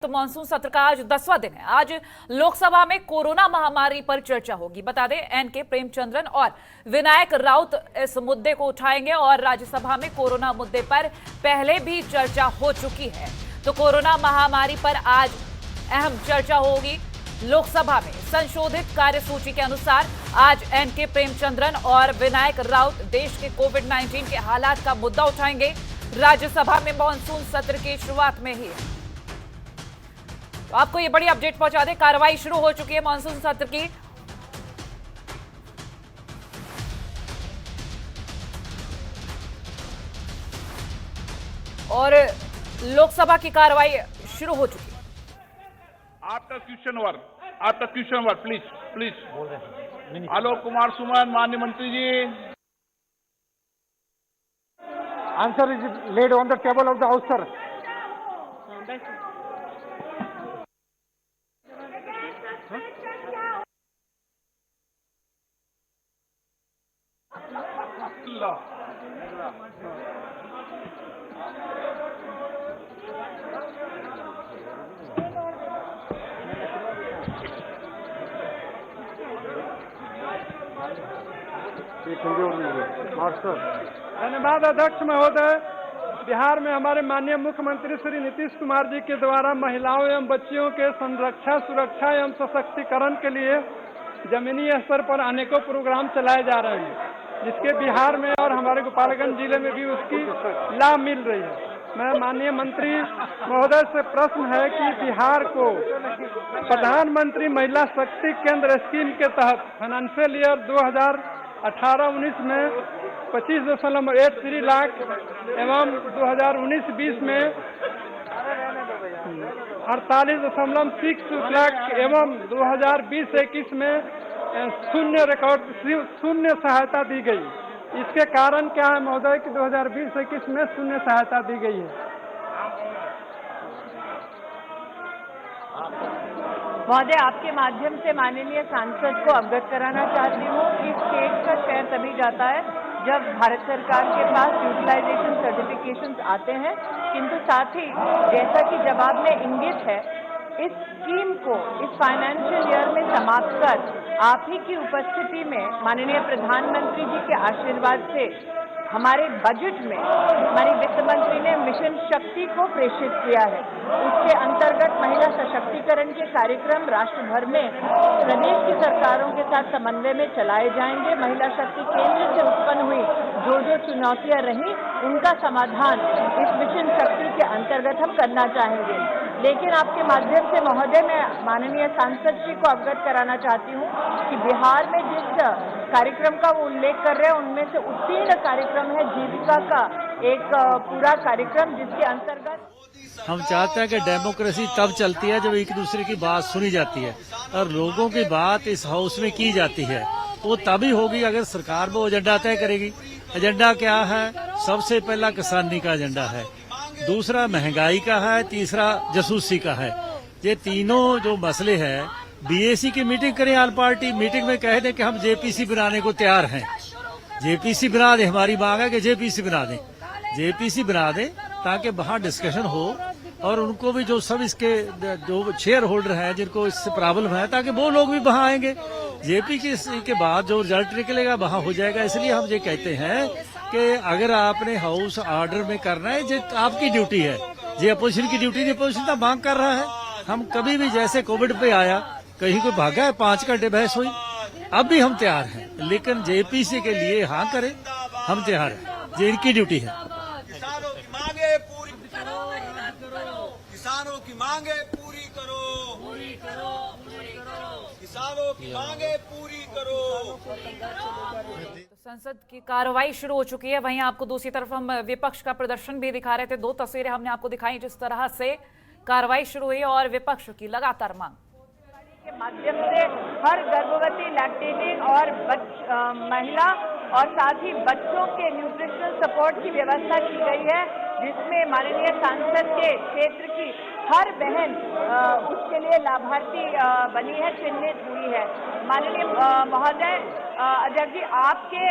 तो मानसून सत्र का आज 10वां दिन है। आज लोकसभा में कोरोना महामारी पर चर्चा होगी। बता दें, एनके प्रेमचंद्रन और विनायक राउत इस मुद्दे को उठाएंगे और राज्यसभा में कोरोना मुद्दे पर पहले भी चर्चा हो चुकी है। तो कोरोना महामारी पर आज अहम चर्चा होगी लोकसभा में। संशोधित कार्यसूची के अनुसार आज एनके प्रेमचंद्रन और विनायक राउत देश के कोविड-19 के हालात का मुद्दा उठाएंगे। राज्यसभा में मानसून सत्र की शुरुआत में ही तो आपको ये बड़ी अपडेट पहुंचा दें, कार्रवाई शुरू हो चुकी है मानसून सत्र की। और लोकसभा की कार्रवाई शुरू हो चुकी है। After question work please Alok Kumar Suman, माननीय मंत्री ji. Answer is laid on the table of the house sir. धन्यवाद अध्यक्ष महोदय। बिहार में हमारे माननीय मुख्यमंत्री श्री नीतीश कुमार जी के द्वारा महिलाओं एवं बच्चियों के संरक्षा, सुरक्षा एवं सशक्तिकरण के लिए जमीनी स्तर पर अनेकों प्रोग्राम चलाए जा रहे हैं, जिसके बिहार में और हमारे गोपालगंज जिले में भी उसकी लाभ मिल रही है। मैं माननीय मंत्री महोदय से प्रश्न है कि बिहार को प्रधानमंत्री महिला शक्ति केंद्र स्कीम के तहत फाइनेंशियल ईयर 2018-19 में 25.83 लाख एवं 2019-20 में 48.6 लाख एवं 2020-21 में शून्य सहायता दी गई। इसके कारण क्या है महोदय कि 2020-21 में शून्य सहायता दी गई है। महोदय, आपके माध्यम से माननीय सांसद को अवगत कराना चाहती हूँ कि स्टेट का शेयर तभी जाता है जब भारत सरकार के पास यूटिलाइजेशन सर्टिफिकेशंस आते हैं, किंतु साथ ही जैसा कि जवाब में इंगित है, इस स्कीम को इस फाइनेंशियल ईयर में समाप्त कर आप ही की उपस्थिति में माननीय प्रधानमंत्री जी के आशीर्वाद से हमारे बजट में हमारी वित्त मंत्री ने मिशन शक्ति को प्रेषित किया है। उसके अंतर्गत महिला सशक्तिकरण के कार्यक्रम राष्ट्र भर में प्रदेश की सरकारों के साथ समन्वय में चलाए जाएंगे। महिला शक्ति केंद्र से उत्पन्न हुई जो चुनौतियां रहीं, उनका समाधान इस मिशन शक्ति के अंतर्गत हम करना चाहेंगे। लेकिन आपके माध्यम से महोदय, मैं माननीय सांसद जी को अवगत कराना चाहती हूँ कि बिहार में जिस कार्यक्रम का वो उल्लेख कर रहे हैं, उनमें से उत्तीर्ण कार्यक्रम है जीविका का एक पूरा कार्यक्रम, जिसके अंतर्गत हम चाहते हैं कि डेमोक्रेसी तब चलती है जब एक दूसरे की बात सुनी जाती है और लोगों की बात इस हाउस में की जाती है। वो तभी होगी अगर सरकार वो एजेंडा तय करेगी। एजेंडा क्या है? सबसे पहला किसानी का एजेंडा है, दूसरा महंगाई का है, तीसरा जासूसी का है। ये तीनों जो मसले हैं, बीएसी की मीटिंग करें, ऑल पार्टी मीटिंग में कह दें कि हम जेपीसी बनाने को तैयार हैं। जेपीसी बना दें, हमारी मांग है कि जेपीसी बना दें। जेपीसी बना दें ताकि वहां डिस्कशन हो और उनको भी जो सब इसके जो शेयर होल्डर हैं जिनको इससे प्रॉब्लम है, ताकि वो लोग भी वहां आएंगे। जेपीसी के बाद जो रिजल्ट निकलेगा वहां हो जाएगा। इसलिए हम ये कहते हैं कि अगर आपने हाउस ऑर्डर में करना है, ये आपकी ड्यूटी है। ये अपोजिशन की ड्यूटी नहीं, अपोजिशन तो मांग कर रहा है। हम कभी भी जैसे कोविड पे आया, कहीं कोई भागा है, 5 घंटे बहस हुई, अब भी हम तैयार हैं। लेकिन जेपीसी के लिए हाँ करें, हम तैयार हैं। ये इनकी ड्यूटी है। किसानों की मांगे पूरी किसानों की मांगे पूरी करो, किसानों की मांगे पूरी करो। संसद की कार्रवाई शुरू हो चुकी है। वहीं आपको दूसरी तरफ हम विपक्ष का प्रदर्शन भी दिखा रहे थे। 2 तस्वीरें हमने आपको दिखाई जिस तरह से कार्रवाई शुरू हुई और विपक्ष की लगातार मांग के माध्यम से हर गर्भवती, लैक्टेटिंग और महिला और साथ ही बच्चों के न्यूट्रिशनल सपोर्ट की व्यवस्था की गई है, जिसमें माननीय सांसद के क्षेत्र की हर बहन उसके लिए लाभार्थी बनी है, चिन्हित हुई है। माननीय महोदय अध्यक्ष जी, आपके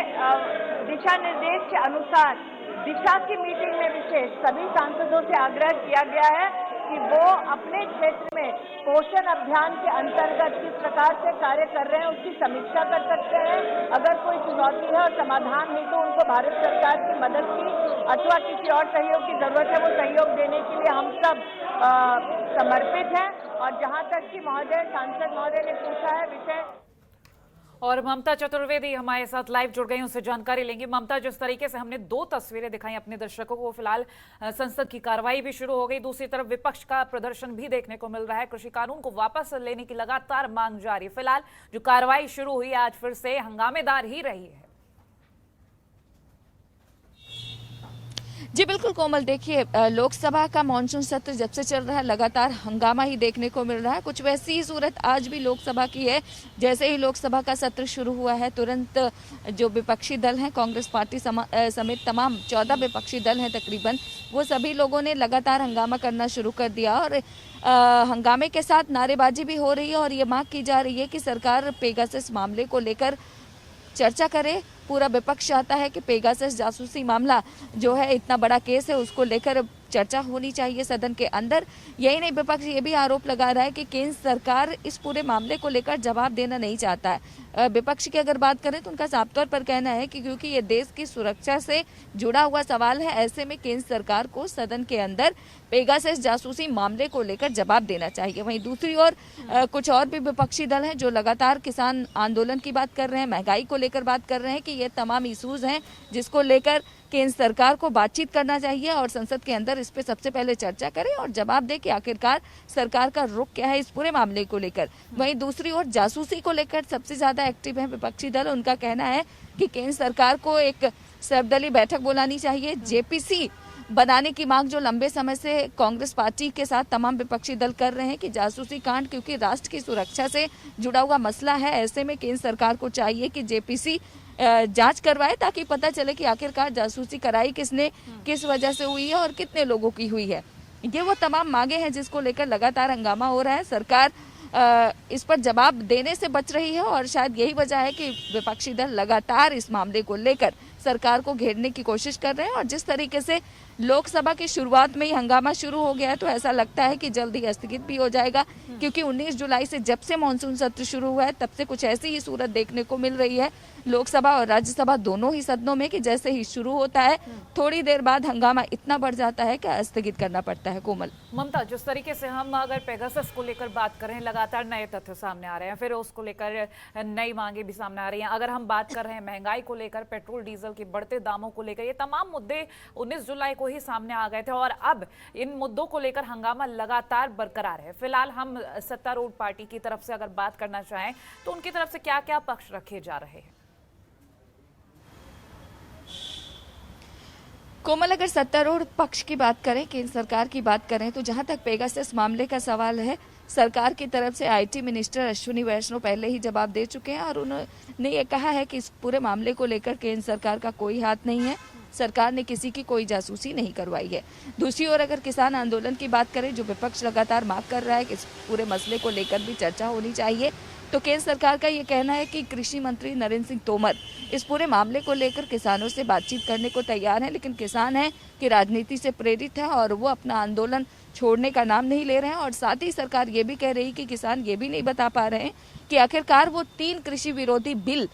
दिशा निर्देश के अनुसार दिशा की मीटिंग में विशेष सभी सांसदों से आग्रह किया गया है कि वो अपने क्षेत्र में पोषण अभियान के अंतर्गत किस प्रकार से कार्य कर रहे हैं उसकी समीक्षा कर सकते हैं। अगर कोई चुनौती है और समाधान है तो उनको भारत सरकार की मदद की अथवा किसी और सहयोग की जरूरत है वो सहयोग देने के लिए हम सब समर्पित हैं। और जहां तक कि महोदय सांसद महोदय ने पूछा है विषय, और ममता चतुर्वेदी हमारे साथ लाइव जुड़ गई, उनसे जानकारी लेंगे। ममता, जिस तरीके से हमने 2 तस्वीरें दिखाई अपने दर्शकों को, फिलहाल संसद की कार्रवाई भी शुरू हो गई, दूसरी तरफ विपक्ष का प्रदर्शन भी देखने को मिल रहा है। कृषि कानून को वापस लेने की लगातार मांग जारी। फिलहाल जो कार्रवाई शुरू हुई आज फिर से हंगामेदार ही रही है। जी बिल्कुल कोमल, देखिए लोकसभा का मानसून सत्र जब से चल रहा है लगातार हंगामा ही देखने को मिल रहा है। कुछ वैसी ही सूरत आज भी लोकसभा की है। जैसे ही लोकसभा का सत्र शुरू हुआ है तुरंत जो विपक्षी दल हैं, कांग्रेस पार्टी समेत तमाम 14 विपक्षी दल हैं तकरीबन, वो सभी लोगों ने लगातार हंगामा करना शुरू कर दिया और हंगामे के साथ नारेबाजी भी हो रही है और ये मांग की जा रही है कि सरकार पेगासस मामले को लेकर चर्चा करे। पूरा विपक्ष चाहता है कि पेगासस जासूसी मामला जो है इतना बड़ा केस है उसको लेकर चर्चा होनी चाहिए सदन के अंदर। यही नहीं, विपक्ष ये भी आरोप लगा रहा है कि केंद्र सरकार इस पूरे मामले को लेकर जवाब देना नहीं चाहता है। विपक्ष की अगर बात करें तो उनका साफ तौर पर कहना है कि क्योंकि ये देश की सुरक्षा से जुड़ा हुआ सवाल है, ऐसे में केंद्र सरकार को सदन के अंदर पेगासस जासूसी मामले को लेकर जवाब देना चाहिए। वहीं दूसरी ओर कुछ और भी विपक्षी दल हैं जो लगातार किसान आंदोलन की बात कर रहे हैं, महंगाई को लेकर बात कर रहे हैं कि ये तमाम इशूज हैं जिसको लेकर केंद्र सरकार को बातचीत करना चाहिए और संसद के अंदर इस पे सबसे पहले चर्चा करें और जवाब दे कि आखिरकार सरकार का रुख क्या है इस पूरे मामले को लेकर। वहीं दूसरी ओर जासूसी को लेकर सबसे ज्यादा एक्टिव है विपक्षी दल। उनका कहना है कि केंद्र सरकार को एक सर्वदलीय बैठक बुलानी चाहिए। जेपीसी बनाने की मांग जो लंबे समय से कांग्रेस पार्टी के साथ तमाम विपक्षी दल कर रहे हैं कि जासूसी कांड क्योंकि राष्ट्र की सुरक्षा से जुड़ा हुआ मसला है, ऐसे में केंद्र सरकार को चाहिए कि जेपीसी जांच करवाए ताकि पता चले कि आखिरकार जासूसी कराई किसने, किस वजह से हुई है और कितने लोगों की हुई है। ये वो तमाम मांगे हैं जिसको लेकर लगातार हंगामा हो रहा है। सरकार इस पर जवाब देने से बच रही है और शायद यही वजह है कि विपक्षी दल लगातार इस मामले को लेकर सरकार को घेरने की कोशिश कर रहे हैं। और जिस तरीके से लोकसभा की शुरुआत में ही हंगामा शुरू हो गया है तो ऐसा लगता है कि जल्द ही स्थगित भी हो जाएगा, क्योंकि 19 जुलाई से जब से मानसून सत्र शुरू हुआ है तब से कुछ ऐसी ही सूरत देखने को मिल रही है लोकसभा और राज्यसभा दोनों ही सदनों में कि जैसे ही शुरू होता है थोड़ी देर बाद हंगामा इतना बढ़ जाता है कि स्थगित करना पड़ता है। कोमल, ममता, जिस तरीके से हम अगर पेगासस को लेकर बात करें, लगातार नए तथ्य सामने आ रहे हैं, फिर उसको लेकर नई मांगे भी सामने आ रही हैं। अगर हम बात कर रहे हैं महंगाई को लेकर, पेट्रोल डीजल के बढ़ते दामों को लेकर, ये तमाम मुद्दे 19 जुलाई को ही सामने आ गए थे और अब इन मुद्दों को लेकर हंगामा लगातार बरकरार है। फिलहाल हम सत्तारूढ़ पार्टी की तरफ से अगर बात करना चाहें तो उनकी तरफ से क्या क्या पक्ष रखे जा रहे हैं? कोमल, अगर सत्तारूढ़ पक्ष की बात करें, केंद्र सरकार की बात करें तो जहां तक पेगासस मामले का सवाल है, सरकार की तरफ से आईटी मिनिस्टर अश्विनी वैष्णव पहले ही जवाब दे चुके हैं और उन्होंने ये कहा है कि इस पूरे मामले को लेकर केंद्र सरकार का कोई हाथ नहीं है, सरकार ने किसी की कोई जासूसी नहीं करवाई है। दूसरी ओर अगर किसान आंदोलन की बात करें, जो विपक्ष लगातार मांग कर रहा है कि इस पूरे मसले को लेकर भी चर्चा होनी चाहिए, तो केंद्र सरकार का ये कहना है कि कृषि मंत्री नरेंद्र सिंह तोमर इस पूरे मामले को लेकर किसानों से बातचीत करने को तैयार हैं, लेकिन किसान हैं कि राजनीति से प्रेरित है और वो अपना आंदोलन छोड़ने का नाम नहीं ले रहे हैं। और साथ ही सरकार ये भी कह रही कि किसान ये भी नहीं बता पा रहे हैं कि आखिरकार वो 3 कृषि विरोधी बिल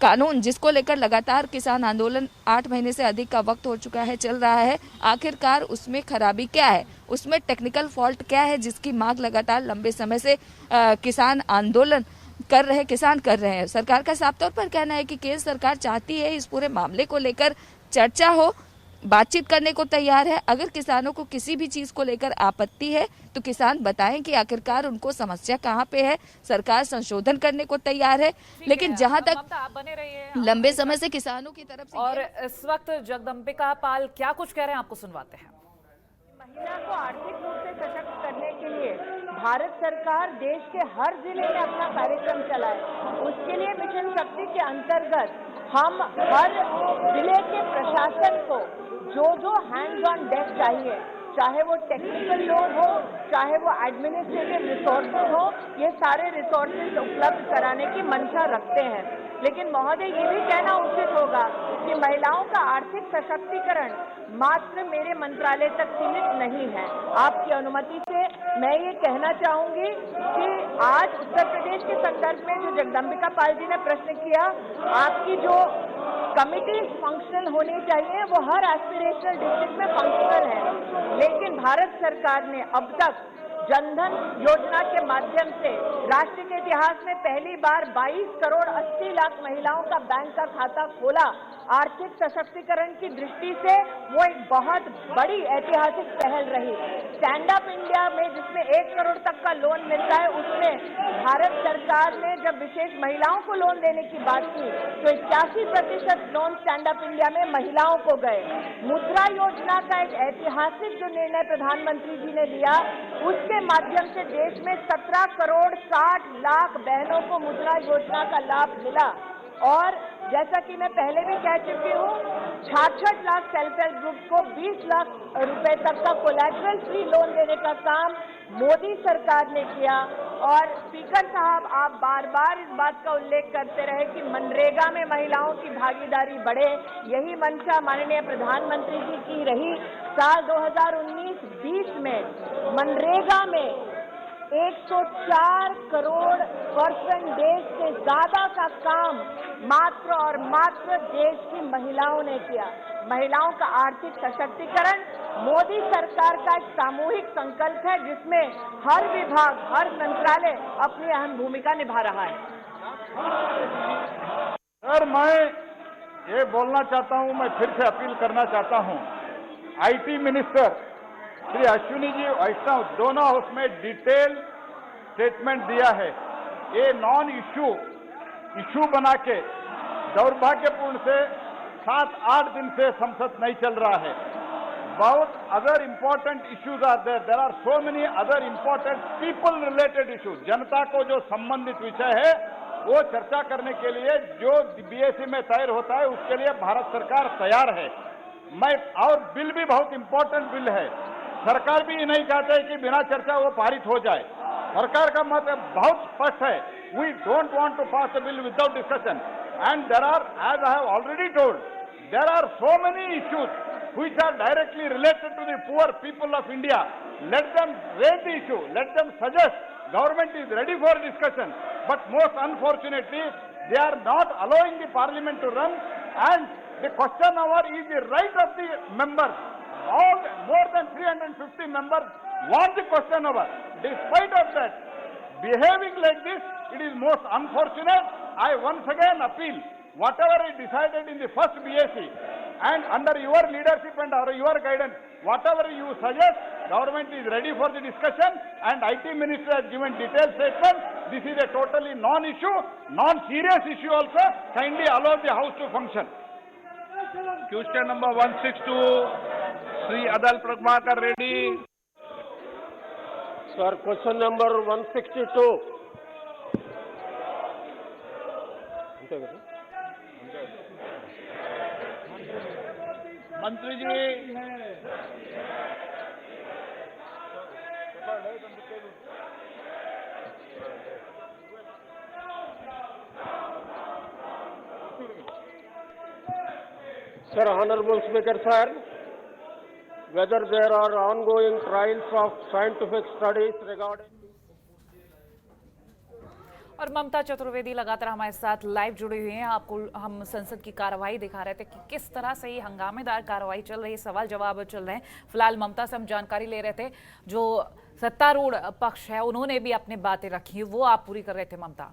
कानून जिसको लेकर लगातार किसान आंदोलन 8 महीने से अधिक का वक्त हो चुका है, चल रहा है, आखिरकार उसमें खराबी क्या है, उसमें टेक्निकल फॉल्ट क्या है जिसकी मांग लगातार लंबे समय से किसान आंदोलन किसान कर रहे हैं। सरकार का साफ तौर पर कहना है कि केंद्र सरकार चाहती है इस पूरे मामले को लेकर चर्चा हो, बातचीत करने को तैयार है। अगर किसानों को किसी भी चीज को लेकर आपत्ति है तो किसान बताएं कि आखिरकार उनको समस्या कहाँ पे है, सरकार संशोधन करने को तैयार है। लेकिन जहां तक बने रहिए लंबे समय से किसानों की तरफ से और इस वक्त जगदम्बिका पाल क्या कुछ कह रहे हैं, आपको सुनवाते हैं। महिला को आर्थिक रूप से सशक्त करने के लिए भारत सरकार देश के हर जिले में अपना कार्यक्रम चलाए। उसके लिए मिशन शक्ति के अंतर्गत हम हर जिले के प्रशासन को जो हैंड्स ऑन डेक चाहिए, चाहे वो टेक्निकल लोग हो, चाहे वो एडमिनिस्ट्रेटिव रिसोर्सेज हो, ये सारे रिसोर्सेज उपलब्ध कराने की मंशा रखते हैं। लेकिन महोदय ये भी कहना उचित होगा कि महिलाओं का आर्थिक सशक्तिकरण मात्र मेरे मंत्रालय तक सीमित नहीं है। आपकी अनुमति से मैं ये कहना चाहूंगी कि आज उत्तर प्रदेश के संदर्भ में जो जगदम्बिका पाल जी ने प्रश्न किया, आपकी जो कमिटी फंक्शनल होनी चाहिए वो हर एस्पिरेशनल डिस्ट्रिक्ट में फंक्शनल है, लेकिन भारत सरकार ने अब तक जनधन योजना के माध्यम से राष्ट्र के इतिहास में पहली बार 22 करोड़ 80 लाख महिलाओं का बैंक का खाता खोला। आर्थिक सशक्तिकरण की दृष्टि से वो एक बहुत बड़ी ऐतिहासिक पहल रही। स्टैंड अप इंडिया में जिसमें 1 करोड़ तक का लोन मिलता है, उसमें भारत सरकार ने जब विशेष महिलाओं को लोन देने की बात की तो 81% लोन स्टैंड अप इंडिया में महिलाओं को गए। मुद्रा योजना का एक ऐतिहासिक जो निर्णय प्रधानमंत्री जी ने लिया, उसके माध्यम से देश में 17 करोड़ 60 लाख बहनों को मुद्रा योजना का लाभ मिला। और जैसा कि मैं पहले भी कह चुकी हूँ, 66 लाख सेल्फ हेल्प ग्रुप को 20 लाख रुपए तक का कोलैटरल फ्री लोन देने का काम मोदी सरकार ने किया। और स्पीकर साहब, आप बार बार इस बात का उल्लेख करते रहे कि मनरेगा में महिलाओं की भागीदारी बढ़े। यही मंशा माननीय प्रधानमंत्री जी की रही। साल 2019-20 में मनरेगा में 104 करोड़ पर्सन डेज से ज्यादा का काम मात्र और मात्र देश की महिलाओं ने किया। महिलाओं का आर्थिक सशक्तिकरण मोदी सरकार का एक सामूहिक संकल्प है, जिसमें हर विभाग, हर मंत्रालय अपनी अहम भूमिका निभा रहा है। सर, मैं ये बोलना चाहता हूं, मैं फिर से अपील करना चाहता हूं, आईटी मिनिस्टर श्री अश्विनी जी वैष्णव दोनों हाउस में डिटेल स्टेटमेंट दिया है। ये नॉन इशू बना के दुर्भाग्यपूर्ण से 7-8 दिन से संसद नहीं चल रहा है। बहुत other important issues are there are so many other important people related issues. जनता को जो संबंधित विषय है वो चर्चा करने के लिए जो बीएससी में तैयार होता है, उसके लिए भारत सरकार तैयार है। और बिल भी बहुत इंपॉर्टेंट बिल है। सरकार भी ये नहीं चाहते है कि बिना चर्चा वो पारित हो जाए। सरकार का मत बहुत स्पष्ट है, we don't want to pass the bill without discussion and there are, as I have already told, there are so many issues which are directly related to the poor people of India. Let them raise the issue, let them suggest. Government is ready for discussion, but most unfortunately they are not allowing the parliament to run, and the question hour is the right of the members. All more than 350 members want the question hour. Despite of that, behaving like this, it is most unfortunate. I once again appeal, whatever is decided in the first BSc, and under your leadership and your guidance, whatever you suggest, government is ready for the discussion, and IT minister has given detailed statement. This is a totally non-issue, non-serious issue also. Kindly allow the house to function. Question number 162, Sri Adal Prabhakar Reddy. Sir, question number 162. मंत्री जी, Sir, Honorable Speaker Sir, whether there are ongoing trials of scientific studies regarding और ममता चतुर्वेदी लगातार हमारे साथ live जुड़ी हुई हैं। आपको हम संसद की कार्रवाई दिखा रहे थे कि किस तरह से ये हंगामेदार कार्रवाई चल रही है, सवाल जवाब चल रहे हैं। फिलहाल ममता से हम जानकारी ले रहे थे, जो सत्तारूढ़ पक्ष है उन्होंने भी अपनी बातें रखी, वो आप पूरी कर रहे थे ममता।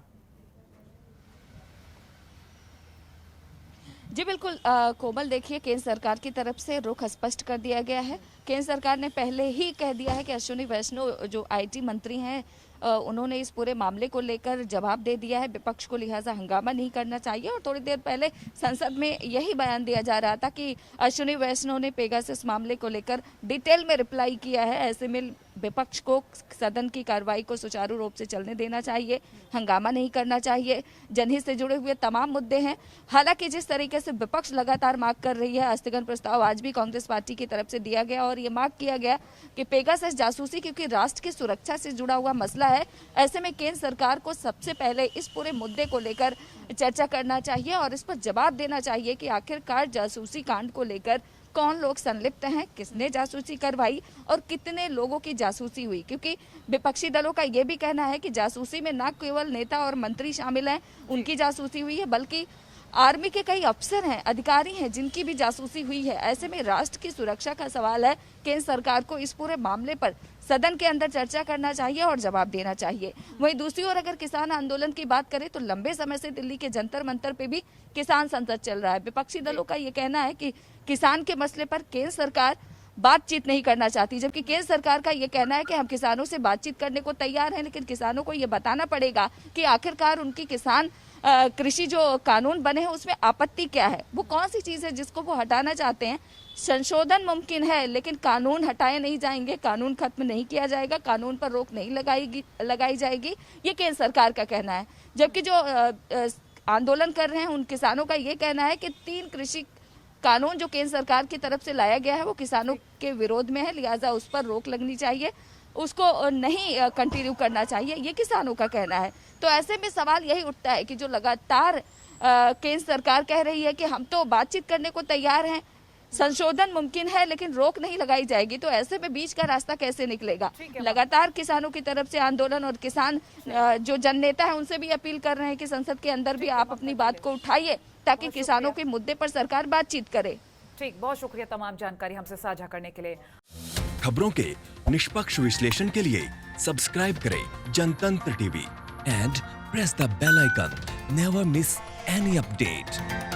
जी बिल्कुल कोमल, देखिए केंद्र सरकार की तरफ से रुख स्पष्ट कर दिया गया है। केंद्र सरकार ने पहले ही कह दिया है कि अश्विनी वैष्णव जो आईटी मंत्री हैं उन्होंने इस पूरे मामले को लेकर जवाब दे दिया है, विपक्ष को लिहाजा हंगामा नहीं करना चाहिए। और थोड़ी देर पहले संसद में यही बयान दिया जा रहा था कि अश्विनी वैष्णव ने पेगासस मामले को लेकर डिटेल में रिप्लाई किया है। ऐसे में विपक्ष को सदन की कार्रवाई को सुचारू रूप से चलने देना चाहिए, हंगामा नहीं करना चाहिए। जनहित से जुड़े हुए तमाम मुद्दे हैं। हालांकि जिस तरीके से विपक्ष लगातार मांग कर रही है, स्थगन प्रस्ताव आज भी कांग्रेस पार्टी की तरफ से दिया गया और और ये मांग किया गया कि पेगासस जासूसी क्योंकि राष्ट्र की सुरक्षा से जुड़ा हुआ मसला है, ऐसे में केंद्र सरकार को सबसे पहले इस पूरे मुद्दे को लेकर चर्चा करना चाहिए और इस पर जवाब देना चाहिए कि आखिरकार जासूसी कांड को लेकर कौन लोग संलिप्त हैं, किसने जासूसी करवाई और कितने लोगों की जासूसी हुई। क्योंकि विपक्षी दलों का ये भी कहना है कि जासूसी में न केवल नेता और मंत्री शामिल हैं, उनकी जासूसी हुई है, बल्कि आर्मी के कई अफसर हैं, अधिकारी हैं, जिनकी भी जासूसी हुई है। ऐसे में राष्ट्र की सुरक्षा का सवाल है। केंद्र सरकार को इस पूरे मामले पर सदन के अंदर चर्चा करना चाहिए और जवाब देना चाहिए। वहीं दूसरी ओर अगर किसान आंदोलन की बात करें तो लंबे समय से दिल्ली के जंतर मंतर पे भी किसान संसद चल रहा है। विपक्षी दलों का ये कहना है कि किसान के मसले पर केंद्र सरकार बातचीत नहीं करना चाहती, जबकि केंद्र सरकार का ये कहना है कि हम किसानों से बातचीत करने को तैयार हैं, लेकिन किसानों को ये बताना पड़ेगा कि आखिरकार उनकी किसान कृषि जो कानून बने हैं उसमें आपत्ति क्या है, वो कौन सी चीज है जिसको वो हटाना चाहते हैं। संशोधन मुमकिन है लेकिन कानून हटाए नहीं जाएंगे, कानून खत्म नहीं किया जाएगा, कानून पर रोक नहीं लगाई जाएगी, ये केंद्र सरकार का कहना है। जबकि जो आंदोलन कर रहे हैं उन किसानों का ये कहना है कि 3 कृषि कानून जो केंद्र सरकार की तरफ से लाया गया है वो किसानों के विरोध में है, लिहाजा उस पर रोक लगनी चाहिए, उसको नहीं कंटिन्यू करना चाहिए, ये किसानों का कहना है। तो ऐसे में सवाल यही उठता है कि जो लगातार केंद्र सरकार कह रही है कि हम तो बातचीत करने को तैयार हैं, संशोधन मुमकिन है लेकिन रोक नहीं लगाई जाएगी, तो ऐसे में बीच का रास्ता कैसे निकलेगा। लगातार किसानों की तरफ से आंदोलन और किसान जो जननेता है उनसे भी अपील कर रहे हैं कि संसद के अंदर भी आप अपनी बात को उठाइए ताकि किसानों के मुद्दे पर सरकार बातचीत करे। ठीक, बहुत शुक्रिया तमाम जानकारी हमसे साझा करने के लिए। खबरों के निष्पक्ष विश्लेषण के लिए सब्सक्राइब करें Jantantra TV and press the bell icon. Never miss any update.